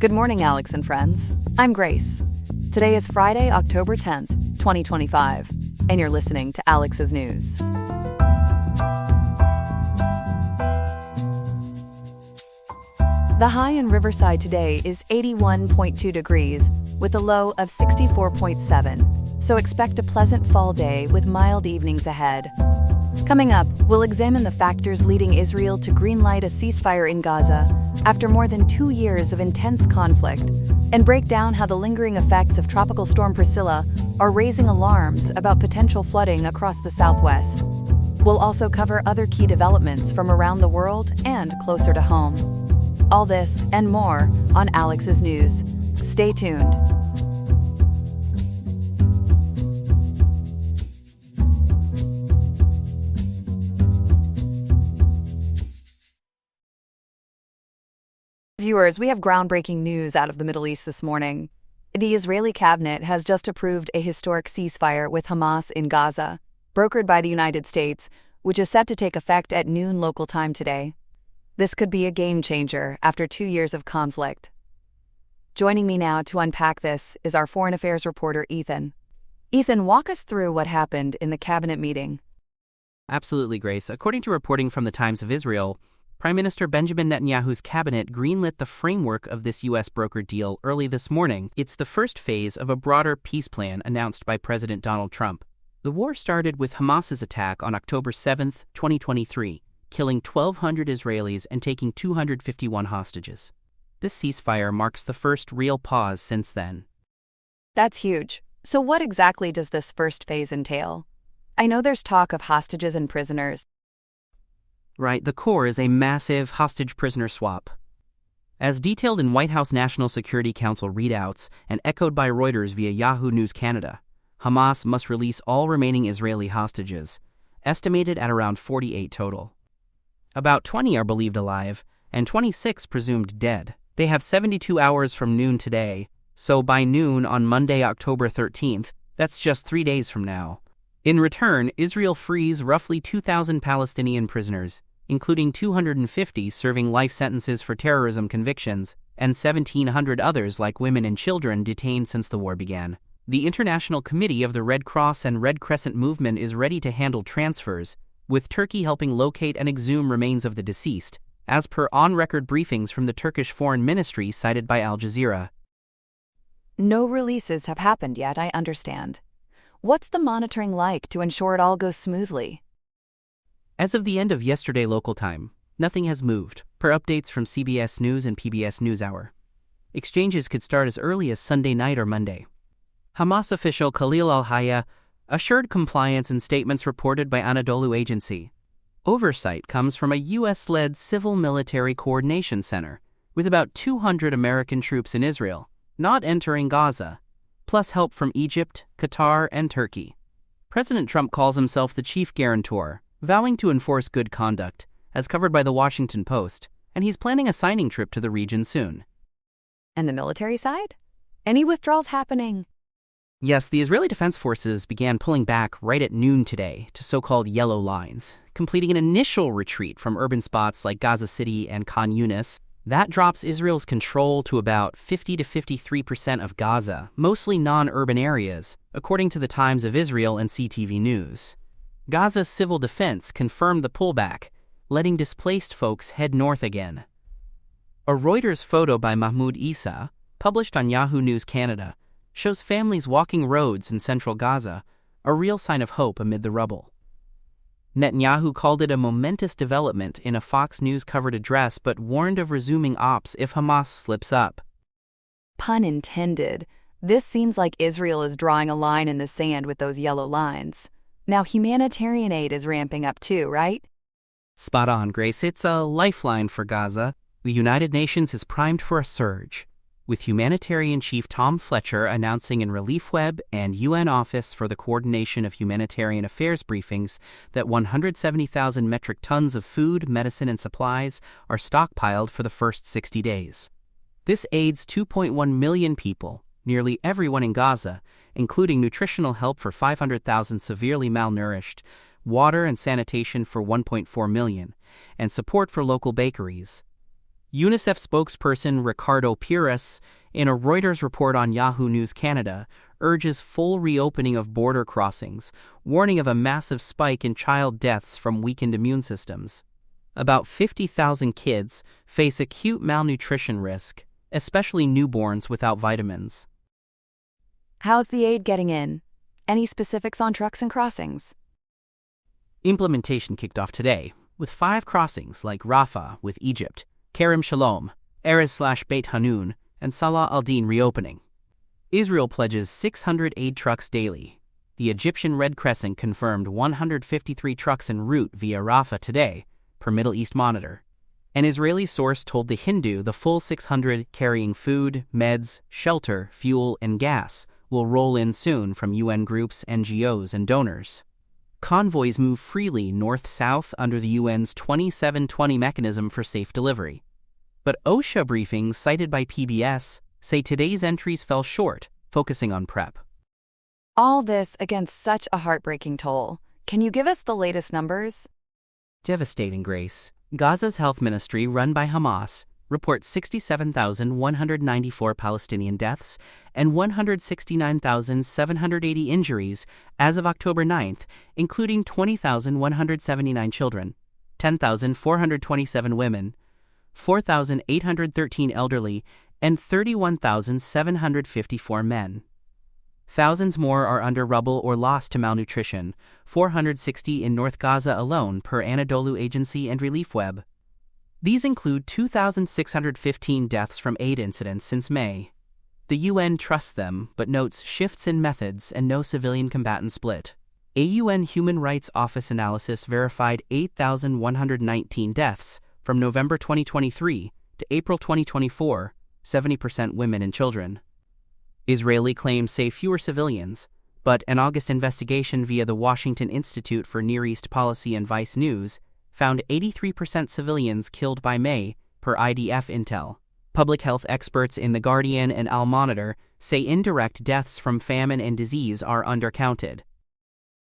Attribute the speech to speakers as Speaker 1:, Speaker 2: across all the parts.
Speaker 1: Good morning, Alex and friends. I'm Grace. Today is Friday, October 10th, 2025, and you're listening to Alex's News. The high in Riverside today is 81.2 degrees with a low of 64.7, so expect a pleasant fall day with mild evenings ahead. Coming up, we'll examine the factors leading Israel to greenlight a ceasefire in Gaza after more than 2 years of intense conflict, and break down how the lingering effects of Tropical Storm Priscilla are raising alarms about potential flooding across the Southwest. We'll also cover other key developments from around the world and closer to home. All this and more on Alex's News. Stay tuned. Viewers, we have groundbreaking news out of the Middle East this morning. The Israeli cabinet has just approved a historic ceasefire with Hamas in Gaza, brokered by the United States, which is set to take effect at noon local time today. This could be a game changer after 2 years of conflict. Joining me now to unpack this is our foreign affairs reporter, Ethan. Ethan, walk us through what happened in the cabinet meeting.
Speaker 2: Absolutely, Grace. According to reporting from the Times of Israel, Prime Minister Benjamin Netanyahu's cabinet greenlit the framework of this U.S. brokered deal early this morning. It's the first phase of a broader peace plan announced by President Donald Trump. The war started with Hamas's attack on October 7, 2023, killing 1,200 Israelis and taking 251 hostages. This ceasefire marks the first real pause since then.
Speaker 1: That's huge. So what exactly does this first phase entail? I know there's talk of hostages and prisoners.
Speaker 2: Right, the core is a massive hostage-prisoner swap. As detailed in White House National Security Council readouts and echoed by Reuters via Yahoo News Canada, Hamas must release all remaining Israeli hostages, estimated at around 48 total. About 20 are believed alive, and 26 presumed dead. They have 72 hours from noon today, so by noon on Monday, October 13th, that's just 3 days from now. In return, Israel frees roughly 2,000 Palestinian prisoners, including 250 serving life sentences for terrorism convictions, and 1,700 others like women and children detained since the war began. The International Committee of the Red Cross and Red Crescent movement is ready to handle transfers, with Turkey helping locate and exhume remains of the deceased, as per on-record briefings from the Turkish Foreign Ministry cited by Al Jazeera.
Speaker 1: No releases have happened yet, I understand. What's the monitoring like to ensure it all goes smoothly?
Speaker 2: As of the end of yesterday local time, nothing has moved, per updates from CBS News and PBS NewsHour. Exchanges could start as early as Sunday night or Monday. Hamas official Khalil al-Hayya assured compliance in statements reported by Anadolu Agency. Oversight comes from a U.S.-led civil-military coordination center, with about 200 American troops in Israel, not entering Gaza, plus help from Egypt, Qatar, and Turkey. President Trump calls himself the chief guarantor, vowing to enforce good conduct, as covered by the Washington Post, and he's planning a signing trip to the region soon.
Speaker 1: And the military side? Any withdrawals happening?
Speaker 2: Yes, the Israeli Defense Forces began pulling back right at noon today to so-called yellow lines, completing an initial retreat from urban spots like Gaza City and Khan Yunis. That drops Israel's control to about 50 to 53% of Gaza, mostly non-urban areas, according to the Times of Israel and CTV News. Gaza's civil defense confirmed the pullback, letting displaced folks head north again. A Reuters photo by Mahmoud Issa, published on Yahoo News Canada, shows families walking roads in central Gaza, a real sign of hope amid the rubble. Netanyahu called it a momentous development in a Fox News-covered address but warned of resuming ops if Hamas slips up.
Speaker 1: Pun intended. This seems like Israel is drawing a line in the sand with those yellow lines. Now humanitarian aid is ramping up too, right?
Speaker 2: Spot on, Grace. It's a lifeline for Gaza. The United Nations is primed for a surge, with Humanitarian Chief Tom Fletcher announcing in ReliefWeb and UN Office for the Coordination of Humanitarian Affairs briefings that 170,000 metric tons of food, medicine, and supplies are stockpiled for the first 60 days. This aids 2.1 million people, nearly everyone in Gaza, including nutritional help for 500,000 severely malnourished, water and sanitation for 1.4 million, and support for local bakeries. UNICEF spokesperson Ricardo Pires, in a Reuters report on Yahoo News Canada, urges full reopening of border crossings, warning of a massive spike in child deaths from weakened immune systems. About 50,000 kids face acute malnutrition risk, especially newborns without vitamins.
Speaker 1: How's the aid getting in? Any specifics on trucks and crossings?
Speaker 2: Implementation kicked off today, with 5 crossings like Rafah with Egypt, Kerem Shalom, Erez/Beit Hanun, and Salah al-Din reopening. Israel pledges 600 aid trucks daily. The Egyptian Red Crescent confirmed 153 trucks en route via Rafah today, per Middle East Monitor. An Israeli source told The Hindu the full 600 carrying food, meds, shelter, fuel, and gas will roll in soon from UN groups, NGOs, and donors. Convoys move freely north-south under the UN's 2720 mechanism for safe delivery. But OSHA briefings cited by PBS say today's entries fell short, focusing on PrEP.
Speaker 1: All this against such a heartbreaking toll. Can you give us the latest numbers?
Speaker 2: Devastating, Grace. Gaza's health ministry, run by Hamas, reports 67,194 Palestinian deaths and 169,780 injuries as of October 9th, including 20,179 children, 10,427 women, 4,813 elderly, and 31,754 men. Thousands more are under rubble or lost to malnutrition, 460 in North Gaza alone per Anadolu Agency and ReliefWeb. These include 2,615 deaths from aid incidents since May. The UN trusts them, but notes shifts in methods and no civilian combatant split. A UN Human Rights Office analysis verified 8,119 deaths from November 2023 to April 2024, 70% women and children. Israeli claims say fewer civilians, but an August investigation via the Washington Institute for Near East Policy and Vice News found 83% civilians killed by May, per IDF intel. Public health experts in The Guardian and Al Monitor say indirect deaths from famine and disease are undercounted.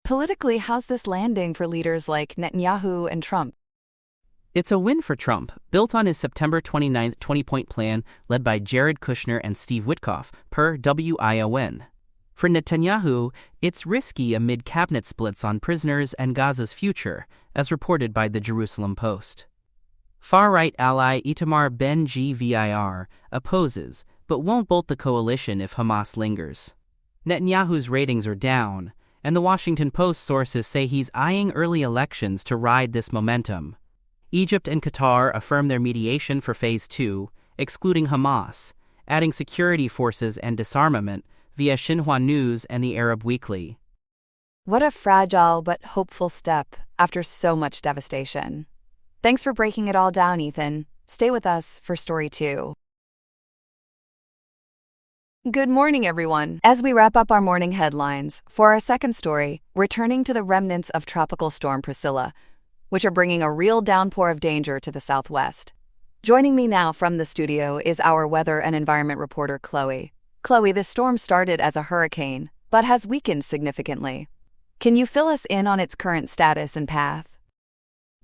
Speaker 1: Politically, how's this landing for leaders like Netanyahu and Trump?
Speaker 2: It's a win for Trump, built on his September 29th 20-point plan led by Jared Kushner and Steve Witkoff, per WION. For Netanyahu, it's risky amid cabinet splits on prisoners and Gaza's future, as reported by the Jerusalem Post. Far-right ally Itamar Ben-Gvir opposes, but won't bolt the coalition if Hamas lingers. Netanyahu's ratings are down, and the Washington Post sources say he's eyeing early elections to ride this momentum. Egypt and Qatar affirm their mediation for Phase 2, excluding Hamas, adding security forces and disarmament via Xinhua News and the Arab Weekly.
Speaker 1: What a fragile but hopeful step after so much devastation. Thanks for breaking it all down, Ethan. Stay with us for Story 2. Good morning, everyone. As we wrap up our morning headlines, for our second story, we're turning to the remnants of Tropical Storm Priscilla, which are bringing a real downpour of danger to the southwest. Joining me now from the studio is our weather and environment reporter, Chloe. Chloe, the storm started as a hurricane, but has weakened significantly. Can you fill us in on its current status and path?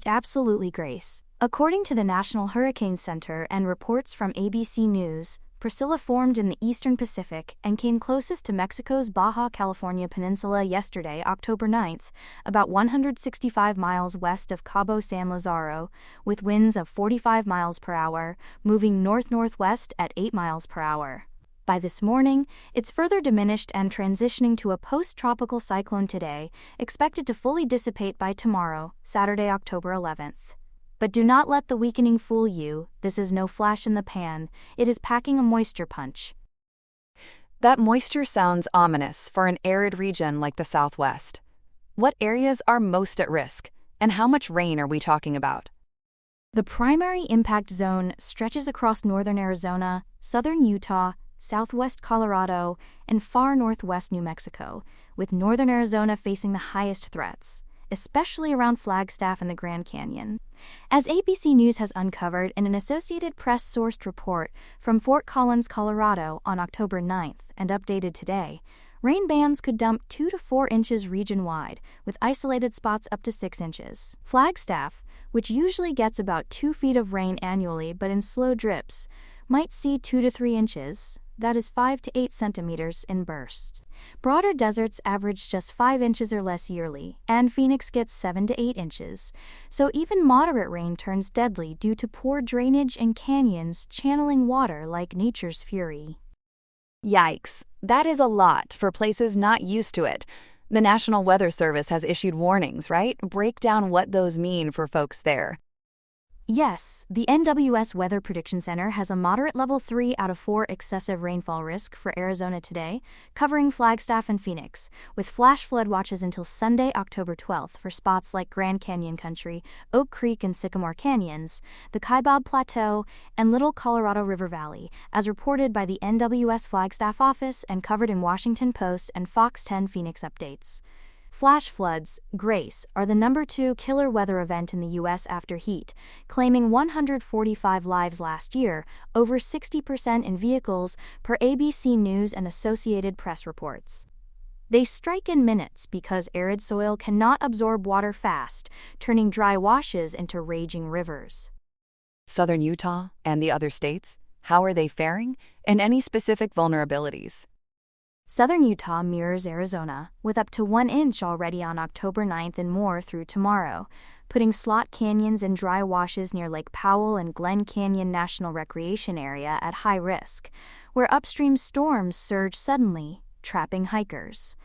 Speaker 3: Absolutely, Grace. According to the National Hurricane Center and reports from ABC News, Priscilla formed in the eastern Pacific and came closest to Mexico's Baja California Peninsula yesterday, October 9th, about 165 miles west of Cabo San Lazaro, with winds of 45 miles per hour, moving north-northwest at 8 miles per hour. By this morning, it's further diminished and transitioning to a post-tropical cyclone today, expected to fully dissipate by tomorrow, Saturday, October 11th. But do not let the weakening fool you. This is no flash in the pan. It is packing a moisture punch.
Speaker 1: That moisture sounds ominous for an arid region like the Southwest. What areas are most at risk, and how much rain are we talking about?
Speaker 3: The primary impact zone stretches across northern Arizona, southern Utah, southwest Colorado, and far northwest New Mexico, with northern Arizona facing the highest threats, especially around Flagstaff and the Grand Canyon. As ABC News has uncovered in an Associated Press-sourced report from Fort Collins, Colorado on October 9th and updated today, rain bands could dump 2 to 4 inches region-wide, with isolated spots up to 6 inches. Flagstaff, which usually gets about 2 feet of rain annually but in slow drips, might see 2 to 3 inches, that is 5 to 8 centimeters, in bursts. Broader deserts average just 5 inches or less yearly, and Phoenix gets 7 to 8 inches, so even moderate rain turns deadly due to poor drainage and canyons channeling water like nature's fury.
Speaker 1: Yikes, that is a lot for places not used to it. The National Weather Service has issued warnings, right? Break down what those mean for folks there.
Speaker 3: Yes, the NWS Weather Prediction Center has a moderate level 3 out of 4 excessive rainfall risk for Arizona today, covering Flagstaff and Phoenix, with flash flood watches until Sunday, October 12th for spots like Grand Canyon Country, Oak Creek and Sycamore Canyons, the Kaibab Plateau, and Little Colorado River Valley, as reported by the NWS Flagstaff office and covered in Washington Post and Fox 10 Phoenix updates. Flash floods, Grace, are the number 2 killer weather event in the U.S. after heat, claiming 145 lives last year, over 60% in vehicles, per ABC News and Associated Press reports. They strike in minutes because arid soil cannot absorb water fast, turning dry washes into raging rivers.
Speaker 1: Southern Utah and the other states, how are they faring? And any specific vulnerabilities?
Speaker 3: Southern Utah mirrors Arizona, with up to 1 inch already on October 9th and more through tomorrow, putting slot canyons and dry washes near Lake Powell and Glen Canyon National Recreation Area at high risk, where upstream storms surge suddenly, trapping hikers.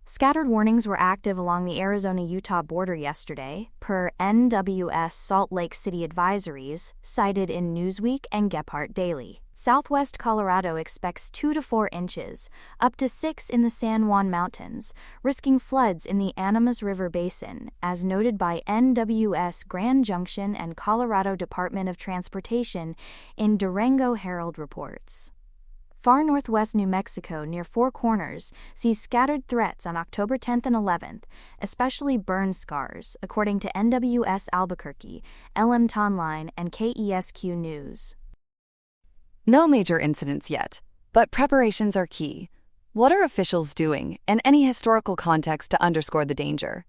Speaker 3: Scattered warnings were active along the Arizona-Utah border yesterday, per NWS Salt Lake City advisories, cited in Newsweek and Gephardt Daily. Southwest Colorado expects 2 to 4 inches, up to 6 in the San Juan Mountains, risking floods in the Animas River Basin, as noted by NWS Grand Junction and Colorado Department of Transportation in Durango Herald reports. Far northwest New Mexico near Four Corners sees scattered threats on October 10th and 11th, especially burn scars, according to NWS Albuquerque, LM Tonline, and KESQ News.
Speaker 1: No major incidents yet, but preparations are key. What are officials doing, and any historical context to underscore the danger?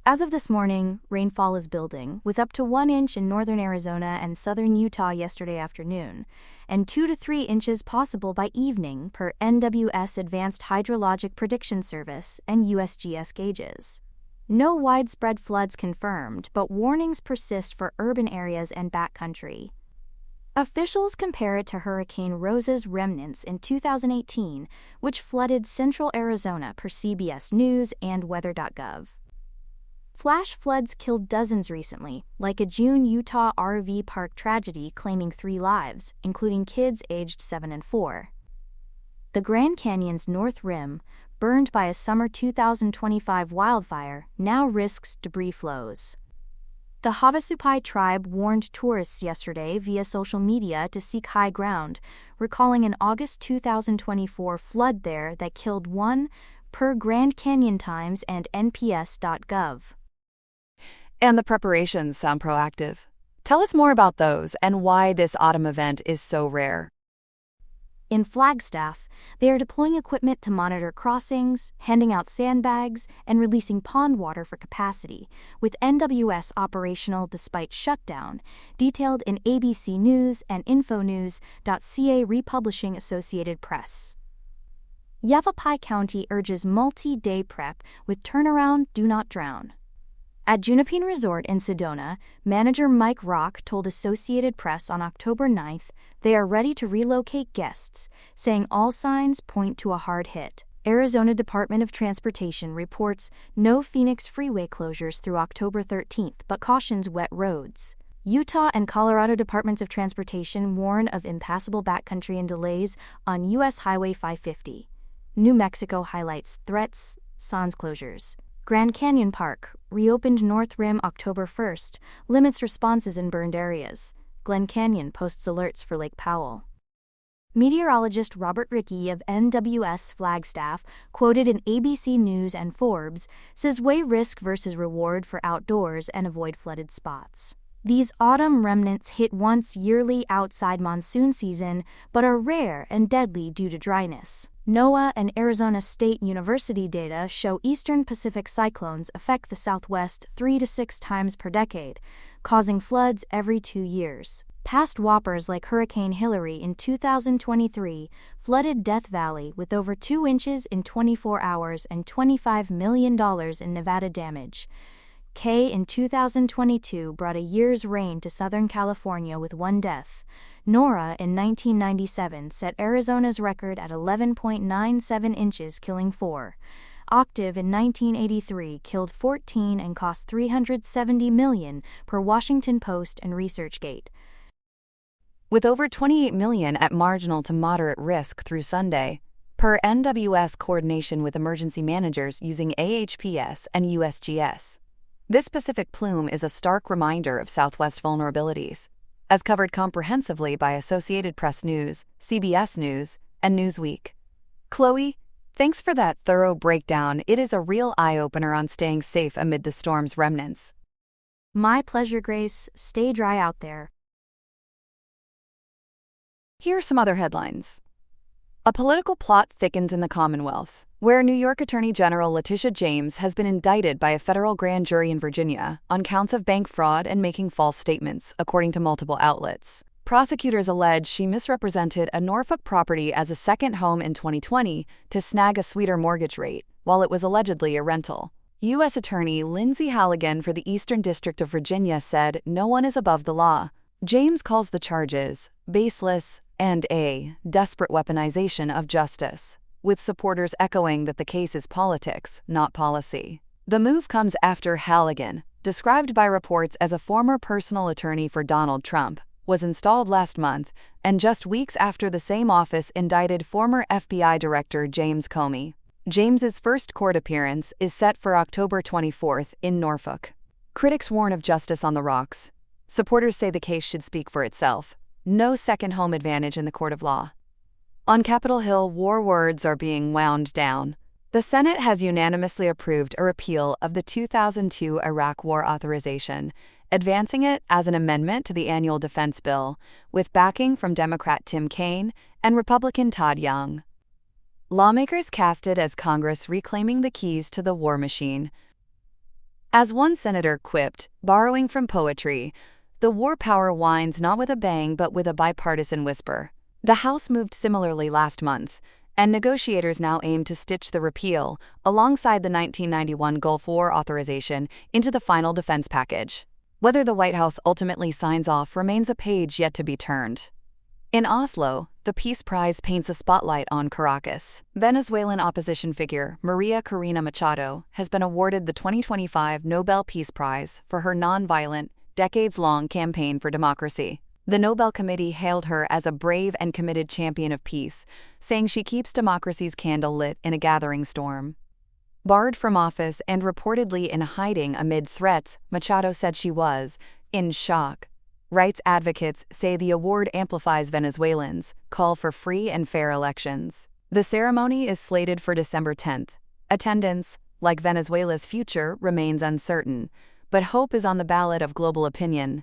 Speaker 3: As of this morning, rainfall is building, with up to 1 inch in northern Arizona and southern Utah yesterday afternoon, and 2 to 3 inches possible by evening per NWS Advanced Hydrologic Prediction Service and USGS gauges. No widespread floods confirmed, but warnings persist for urban areas and backcountry. Officials compare it to Hurricane Rosa's remnants in 2018, which flooded central Arizona per CBS News and weather.gov. Flash floods killed dozens recently, like a June Utah RV park tragedy claiming 3 lives, including kids aged 7 and 4. The Grand Canyon's North Rim, burned by a summer 2025 wildfire, now risks debris flows. The Havasupai tribe warned tourists yesterday via social media to seek high ground, recalling an August 2024 flood there that killed 1, per Grand Canyon Times and NPS.gov.
Speaker 1: And the preparations sound proactive. Tell us more about those and why this autumn event is so rare.
Speaker 3: In Flagstaff, they are deploying equipment to monitor crossings, handing out sandbags, and releasing pond water for capacity, with NWS operational despite shutdown, detailed in ABC News and Infonews.ca republishing Associated Press. Yavapai County urges multi-day prep with turnaround do not drown. At Junipine Resort in Sedona, manager Mike Rock told Associated Press on October 9th they are ready to relocate guests, saying all signs point to a hard hit. Arizona Department of Transportation reports no Phoenix freeway closures through October 13th but cautions wet roads. Utah and Colorado Departments of Transportation warn of impassable backcountry and delays on U.S. Highway 550. New Mexico highlights threats, sans closures. Grand Canyon Park, reopened North Rim October 1st, limits responses in burned areas. Glen Canyon posts alerts for Lake Powell. Meteorologist Robert Rickey of NWS Flagstaff, quoted in ABC News and Forbes, says weigh risk versus reward for outdoors and avoid flooded spots. These autumn remnants hit once yearly outside monsoon season, but are rare and deadly due to dryness. NOAA and Arizona State University data show eastern Pacific cyclones affect the Southwest 3 to 6 times per decade, causing floods every 2 years. Past whoppers like Hurricane Hilary in 2023 flooded Death Valley with over 2 inches in 24 hours and $25 million in Nevada damage. K in 2022 brought a year's rain to Southern California with 1 death. Nora in 1997 set Arizona's record at 11.97 inches, killing 4. Octave in 1983 killed 14 and cost $370 million, per Washington Post and ResearchGate.
Speaker 1: With over 28 million at marginal to moderate risk through Sunday, per NWS coordination with emergency managers using AHPS and USGS. This Pacific plume is a stark reminder of Southwest vulnerabilities, as covered comprehensively by Associated Press News, CBS News, and Newsweek. Chloe, thanks for that thorough breakdown. It is a real eye-opener on staying safe amid the storm's remnants.
Speaker 3: My pleasure, Grace. Stay dry out there.
Speaker 1: Here are some other headlines. A political plot thickens in the Commonwealth, where New York Attorney General Letitia James has been indicted by a federal grand jury in Virginia on counts of bank fraud and making false statements, according to multiple outlets. Prosecutors allege she misrepresented a Norfolk property as a second home in 2020 to snag a sweeter mortgage rate, while it was allegedly a rental. U.S. Attorney Lindsay Halligan for the Eastern District of Virginia said no one is above the law. James calls the charges baseless and a desperate weaponization of justice, with supporters echoing that the case is politics, not policy. The move comes after Halligan, described by reports as a former personal attorney for Donald Trump, was installed last month, and just weeks after the same office indicted former FBI Director James Comey. James's first court appearance is set for October 24th in Norfolk. Critics warn of justice on the rocks. Supporters say the case should speak for itself. No second home advantage in the court of law. On Capitol Hill, war words are being wound down. The Senate has unanimously approved a repeal of the 2002 Iraq War authorization, advancing it as an amendment to the annual defense bill, with backing from Democrat Tim Kaine and Republican Todd Young. Lawmakers cast it as Congress reclaiming the keys to the war machine. As one senator quipped, borrowing from poetry, the war power whines not with a bang but with a bipartisan whisper. The House moved similarly last month, and negotiators now aim to stitch the repeal, alongside the 1991 Gulf War authorization, into the final defense package. Whether the White House ultimately signs off remains a page yet to be turned. In Oslo, the Peace Prize paints a spotlight on Caracas. Venezuelan opposition figure Maria Corina Machado has been awarded the 2025 Nobel Peace Prize for her nonviolent, decades-long campaign for democracy. The Nobel Committee hailed her as a brave and committed champion of peace, saying she keeps democracy's candle lit in a gathering storm. Barred from office and reportedly in hiding amid threats, Machado said she was in shock. Rights advocates say the award amplifies Venezuelans' call for free and fair elections. The ceremony is slated for December 10th. Attendance, like Venezuela's future, remains uncertain, but hope is on the ballot of global opinion.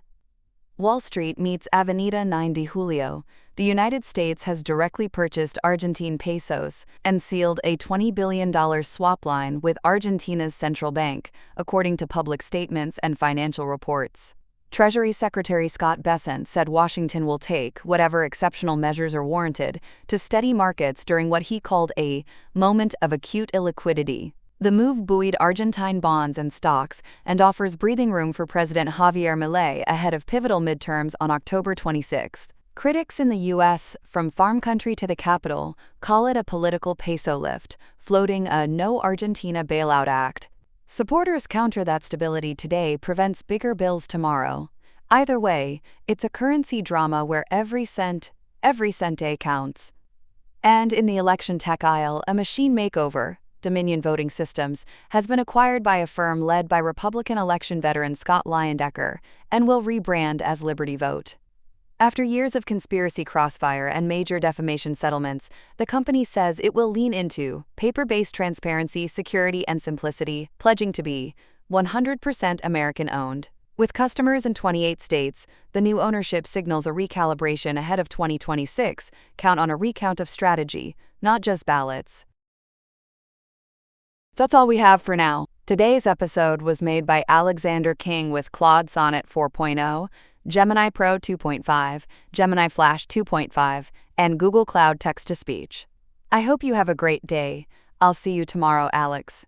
Speaker 1: Wall Street meets Avenida 9 de Julio. The United States has directly purchased Argentine pesos and sealed a $20 billion swap line with Argentina's central bank, according to public statements and financial reports. Treasury Secretary Scott Bessent said Washington will take whatever exceptional measures are warranted to steady markets during what he called a moment of acute illiquidity. The move buoyed Argentine bonds and stocks and offers breathing room for President Javier Milei ahead of pivotal midterms on October 26. Critics in the U.S., from farm country to the capital, call it a political peso lift, floating a No Argentina Bailout Act. Supporters counter that stability today prevents bigger bills tomorrow. Either way, it's a currency drama where every cent counts. And in the election tech aisle, a machine makeover, Dominion Voting Systems, has been acquired by a firm led by Republican election veteran Scott Leyendecker and will rebrand as Liberty Vote. After years of conspiracy crossfire and major defamation settlements, the company says it will lean into paper-based transparency, security, and simplicity, pledging to be 100% American-owned. With customers in 28 states, the new ownership signals a recalibration ahead of 2026. Count on a recount of strategy, not just ballots. That's all we have for now. Today's episode was made by Alexander King with Claude Sonnet 4.0, Gemini Pro 2.5, Gemini Flash 2.5, and Google Cloud Text-to-Speech. I hope you have a great day. I'll see you tomorrow, Alex.